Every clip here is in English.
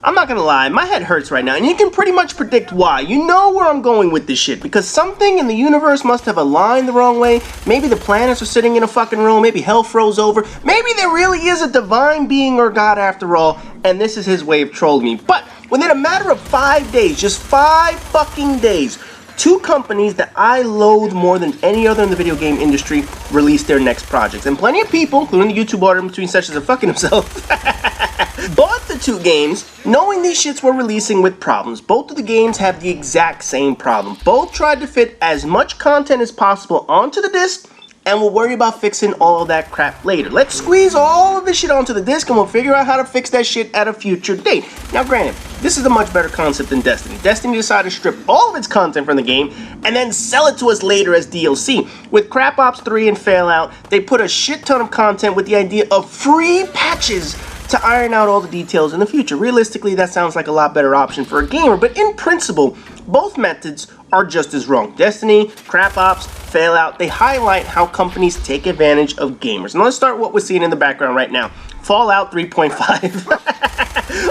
I'm not gonna lie, my head hurts right now, and you can pretty much predict why. You know where I'm going with this shit, because something in the universe must have aligned the wrong way. Maybe the planets are sitting in a fucking room, maybe hell froze over, maybe there really is a divine being or God after all, and this is his way of trolling me. But within a matter of 5 days, just 5 fucking days, 2 companies that I loathe more than any other in the video game industry released their next projects. And plenty of people, including the YouTube audience between sessions of fucking himself, bought the 2 games knowing these shits were releasing with problems. Both of the games have the exact same problem. Both tried to fit as much content as possible onto the disc, and we'll worry about fixing all of that crap later. Let's squeeze all of this shit onto the disc and we'll figure out how to fix that shit at a future date. Now granted, this is a much better concept than Destiny. Destiny decided to strip all of its content from the game and then sell it to us later as DLC. With Crap Ops 3 and Failout, they put a shit ton of content with the idea of free patches to iron out all the details in the future. Realistically, that sounds like a lot better option for a gamer, but in principle, both methods are just as wrong. Destiny, Crap Ops, Failout, they highlight how companies take advantage of gamers. Now let's start with what we're seeing in the background right now. Fallout 3.5.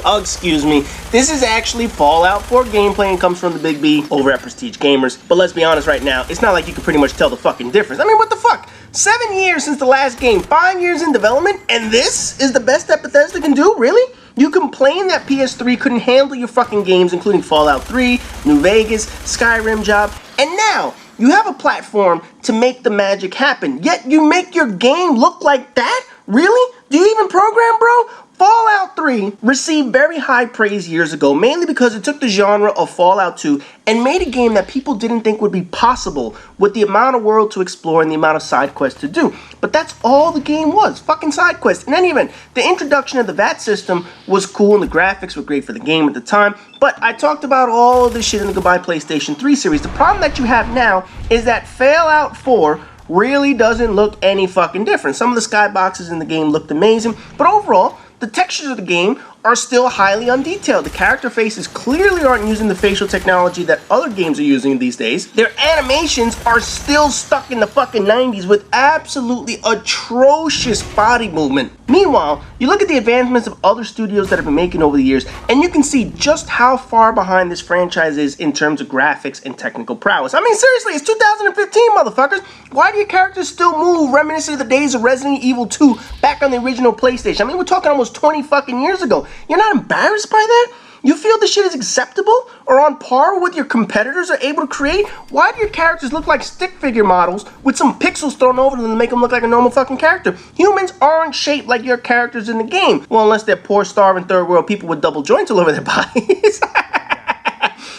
Oh, excuse me. This is actually Fallout 4 gameplay and comes from the Big B over at Prestige Gamers. But let's be honest right now, it's not like you can pretty much tell the fucking difference. I mean, what the fuck? 7 years since the last game, 5 years in development, and this is the best that Bethesda can do? Really? You complain that PS3 couldn't handle your fucking games, including Fallout 3, New Vegas, Skyrim job, and now you have a platform to make the magic happen, yet you make your game look like that? Really? Do you even program, bro? Fallout 3 received very high praise years ago, mainly because it took the genre of Fallout 2 and made a game that people didn't think would be possible with the amount of world to explore and the amount of side quests to do. But that's all the game was, fucking side quests. In any event, the introduction of the VAT system was cool and the graphics were great for the game at the time, but I talked about all of this shit in the Goodbye PlayStation 3 series. The problem that you have now is that Fallout 4 really doesn't look any fucking different. Some of the skyboxes in the game looked amazing, but overall, the textures of the game are still highly undetailed. The character faces clearly aren't using the facial technology that other games are using these days. Their animations are still stuck in the fucking 90s with absolutely atrocious body movement. Meanwhile, you look at the advancements of other studios that have been making over the years, and you can see just how far behind this franchise is in terms of graphics and technical prowess. I mean, seriously, it's 2015, motherfuckers. Why do your characters still move reminiscent of the days of Resident Evil 2 back on the original PlayStation? I mean, we're talking almost 20 fucking years ago. You're not embarrassed by that? You feel this shit is acceptable or on par with what your competitors are able to create? Why do your characters look like stick figure models with some pixels thrown over them to make them look like a normal fucking character? Humans aren't shaped like your characters in the game. Well, unless they're poor, starving, third world people with double joints all over their bodies.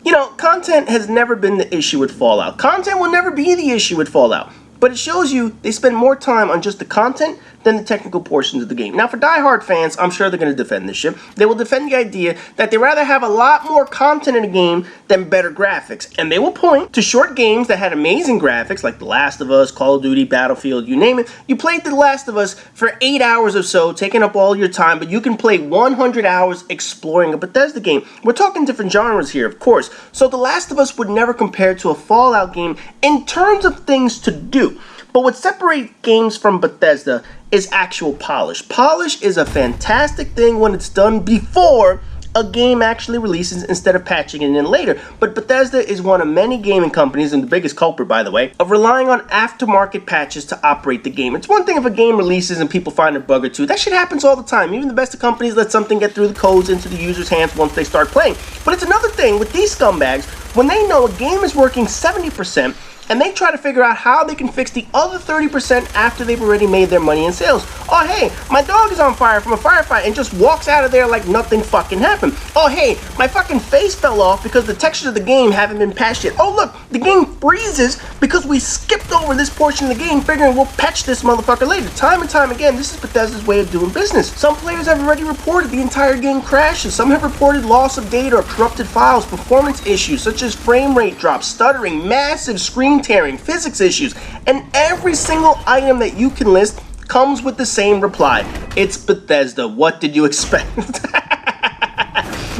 You know, content has never been the issue with Fallout. Content will never be the issue with Fallout. But it shows you they spend more time on just the content than the technical portions of the game. Now, for die-hard fans, I'm sure they're going to defend this shit. They will defend the idea that they'd rather have a lot more content in a game than better graphics. And they will point to short games that had amazing graphics, like The Last of Us, Call of Duty, Battlefield, you name it. You played The Last of Us for 8 hours or so, taking up all your time, but you can play 100 hours exploring a Bethesda game. We're talking different genres here, of course. So The Last of Us would never compare to a Fallout game in terms of things to do. But what separates games from Bethesda is actual polish. Polish is a fantastic thing when it's done before a game actually releases instead of patching it in later. But Bethesda is one of many gaming companies, and the biggest culprit, by the way, of relying on aftermarket patches to operate the game. It's one thing if a game releases and people find a bug or two. That shit happens all the time. Even the best of companies let something get through the codes into the user's hands once they start playing. But it's another thing with these scumbags when they know a game is working 70%, and they try to figure out how they can fix the other 30% after they've already made their money in sales. Oh, hey, my dog is on fire from a firefight and just walks out of there like nothing fucking happened. Oh, hey, my fucking face fell off because the textures of the game haven't been patched yet. Oh, look, the game freezes because we skipped over this portion of the game figuring we'll patch this motherfucker later. Time and time again, this is Bethesda's way of doing business. Some players have already reported the entire game crashes. Some have reported loss of data or corrupted files, performance issues such as frame rate drops, stuttering, massive screen tearing, physics issues, and every single item that you can list comes with the same reply. It's Bethesda. What did you expect?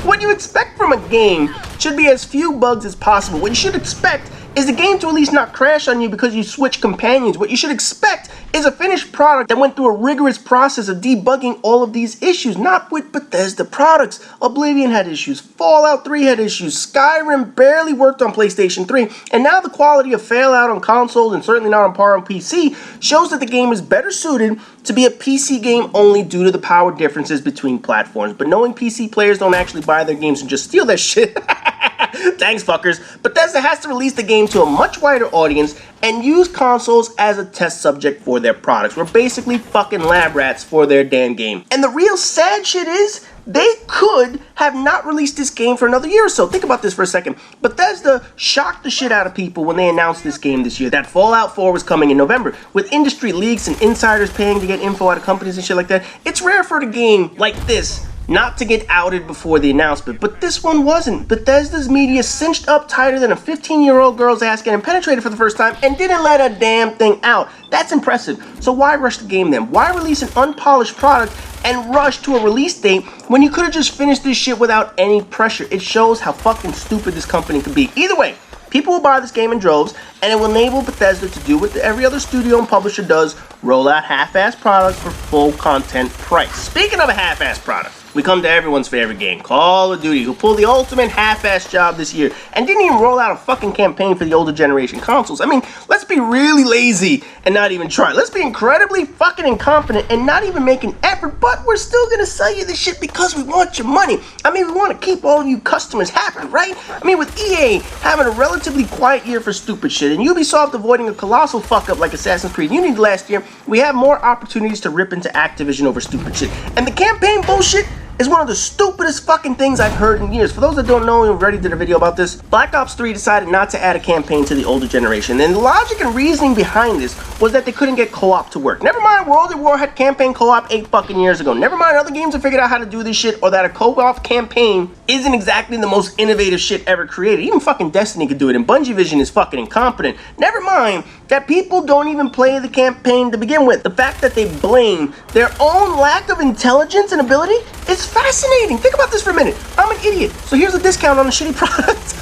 What you expect from a game should be as few bugs as possible. What you should expect is the game to at least not crash on you because you switch companions. What you should expect is a finished product that went through a rigorous process of debugging all of these issues. Not with Bethesda products. Oblivion had issues, Fallout 3 had issues, Skyrim barely worked on PlayStation 3, and now the quality of Failout on consoles, and certainly not on par on PC, shows that the game is better suited to be a PC game only due to the power differences between platforms. But knowing PC players don't actually buy their games and just steal their shit, thanks fuckers, Bethesda has to release the game to a much wider audience and use consoles as a test subject for their products. We're basically fucking lab rats for their damn game. And the real sad shit is, they could have not released this game for another year or so. Think about this for a second. Bethesda shocked the shit out of people when they announced this game this year, that Fallout 4 was coming in November. With industry leaks and insiders paying to get info out of companies and shit like that, it's rare for a game like this not to get outed before the announcement, but this one wasn't. Bethesda's media cinched up tighter than a 15-year-old girl's ass getting penetrated for the first time and didn't let a damn thing out. That's impressive. So why rush the game then? Why release an unpolished product and rush to a release date when you could have just finished this shit without any pressure? It shows how fucking stupid this company could be. Either way, people will buy this game in droves, and it will enable Bethesda to do what every other studio and publisher does, roll out half-ass products for full content price. Speaking of a half-ass product, we come to everyone's favorite game, Call of Duty, who pulled the ultimate half-ass job this year and didn't even roll out a fucking campaign for the older generation consoles. I mean, let's be really lazy and not even try. Let's be incredibly fucking incompetent and not even make an effort, but we're still gonna sell you this shit because we want your money. I mean, we want to keep all of you customers happy, right? I mean, with EA having a relatively quiet year for stupid shit and Ubisoft avoiding a colossal fuck-up like Assassin's Creed Unity last year, we have more opportunities to rip into Activision over stupid shit. And the campaign bullshit is one of the stupidest fucking things I've heard in years. For those that don't know, we already did a video about this. Black Ops 3 decided not to add a campaign to the older generation, and the logic and reasoning behind this was that they couldn't get co-op to work. Never mind World at War had campaign co-op 8 fucking years ago. Never mind other games have figured out how to do this shit, or that a co-op campaign isn't exactly the most innovative shit ever created. Even fucking Destiny could do it, and Bungie Vision is fucking incompetent. Never mind that people don't even play the campaign to begin with. The fact that they blame their own lack of intelligence and ability is fascinating. Think about this for a minute. I'm an idiot, so here's a discount on a shitty product.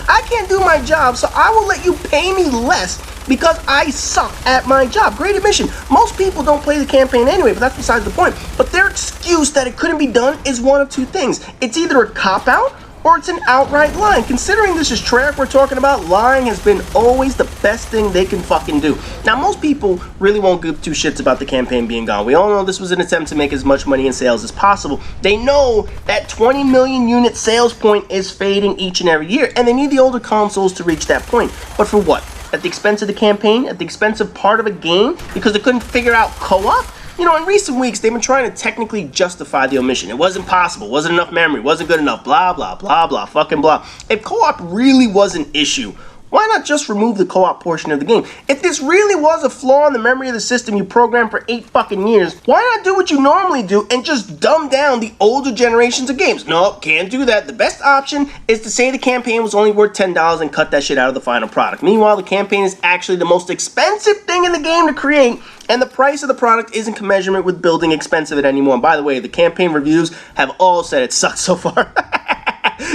I can't do my job, so I will let you pay me less because I suck at my job. Great admission. Most people don't play the campaign anyway, but that's besides the point. But their excuse that it couldn't be done is one of two things. It's either a cop-out or it's an outright lie. Considering this is Treyarch we're talking about, lying has been always the best thing they can fucking do. Now, most people really won't give two shits about the campaign being gone. We all know this was an attempt to make as much money in sales as possible. They know that 20 million unit sales point is fading each and every year, and they need the older consoles to reach that point. But for what? At the expense of the campaign? At the expense of part of a game? Because they couldn't figure out co-op? You know, in recent weeks, they've been trying to technically justify the omission. It wasn't possible, wasn't enough memory, wasn't good enough, blah, blah, blah, blah, fucking blah. If co-op really was an issue, why not just remove the co-op portion of the game? If this really was a flaw in the memory of the system you programmed for 8 fucking years, why not do what you normally do and just dumb down the older generations of games? Nope, can't do that. The best option is to say the campaign was only worth $10 and cut that shit out of the final product. Meanwhile, the campaign is actually the most expensive thing in the game to create, and the price of the product isn't commensurate with building expensive it anymore. And by the way, the campaign reviews have all said it sucks so far.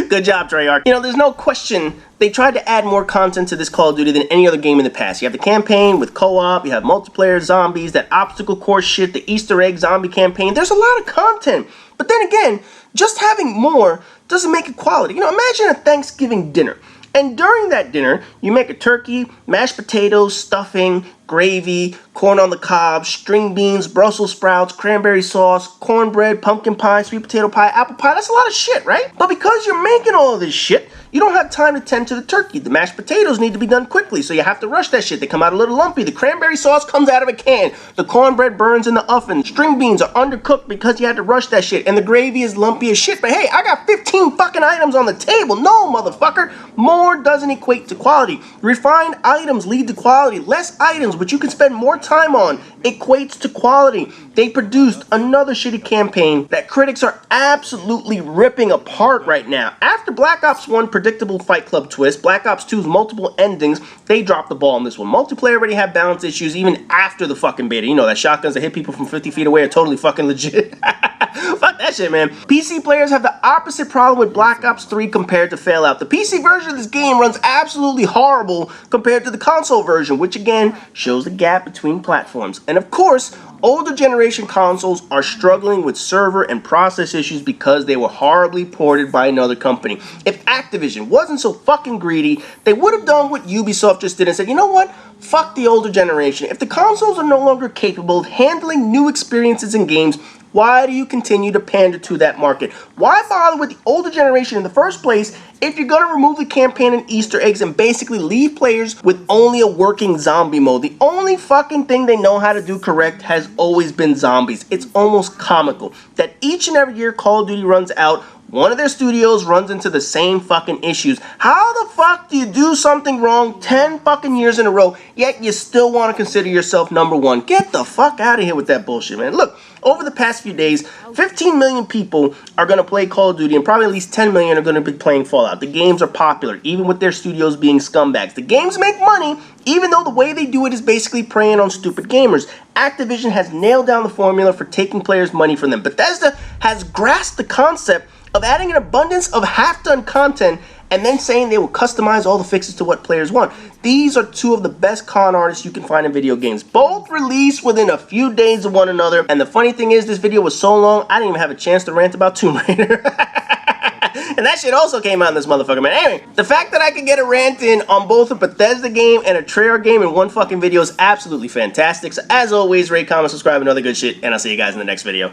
Good job, Treyarch. You know, there's no question they tried to add more content to this Call of Duty than any other game in the past. You have the campaign with co-op, you have multiplayer zombies, that obstacle course shit, the Easter egg zombie campaign. There's a lot of content. But then again, just having more doesn't make it quality. You know, imagine a Thanksgiving dinner. And during that dinner, you make a turkey, mashed potatoes, stuffing, gravy, corn on the cob, string beans, Brussels sprouts, cranberry sauce, cornbread, pumpkin pie, sweet potato pie, apple pie. That's a lot of shit, right? But because you're making all of this shit, you don't have time to tend to the turkey. The mashed potatoes need to be done quickly, so you have to rush that shit. They come out a little lumpy. The cranberry sauce comes out of a can. The cornbread burns in the oven. String beans are undercooked because you had to rush that shit. And the gravy is lumpy as shit. But hey, I got 15 fucking items on the table. No, motherfucker. More doesn't equate to quality. Refined items lead to quality. Less items, which you can spend more time on, equates to quality. They produced another shitty campaign that critics are absolutely ripping apart right now. After Black Ops 1 predictable Fight Club twist, Black Ops 2's multiple endings, they dropped the ball on this one. Multiplayer already had balance issues even after the fucking beta. You know, that shotguns that hit people from 50 feet away are totally fucking legit. Fuck that shit, man. PC players have the opposite problem with Black Ops 3 compared to Failout. The PC version of this game runs absolutely horrible compared to the console version, which again shows the gap between platforms. And of course, older generation consoles are struggling with server and process issues because they were horribly ported by another company. If Activision wasn't so fucking greedy, they would have done what Ubisoft just did and said, you know what? Fuck the older generation. If the consoles are no longer capable of handling new experiences and games, why do you continue to pander to that market? Why bother with the older generation in the first place if you're going to remove the campaign and Easter eggs and basically leave players with only a working zombie mode? The only fucking thing they know how to do correct has always been zombies. It's almost comical that each and every year Call of Duty runs out, one of their studios runs into the same fucking issues. How the fuck do you do something wrong 10 fucking years in a row, yet you still want to consider yourself number one? Get the fuck out of here with that bullshit, man. Look, over the past few days, 15 million people are going to play Call of Duty, and probably at least 10 million are going to be playing Fallout. The games are popular, even with their studios being scumbags. The games make money, even though the way they do it is basically preying on stupid gamers. Activision has nailed down the formula for taking players' money from them. Bethesda has grasped the concept of adding an abundance of half-done content and then saying they will customize all the fixes to what players want. These are two of the best con artists you can find in video games. Both released within a few days of one another. And the funny thing is, this video was so long, I didn't even have a chance to rant about Tomb Raider. And that shit also came out in this motherfucker, man. Anyway, the fact that I could get a rant in on both a Bethesda game and a Treyarch game in one fucking video is absolutely fantastic. So as always, rate, comment, subscribe, and other good shit. And I'll see you guys in the next video.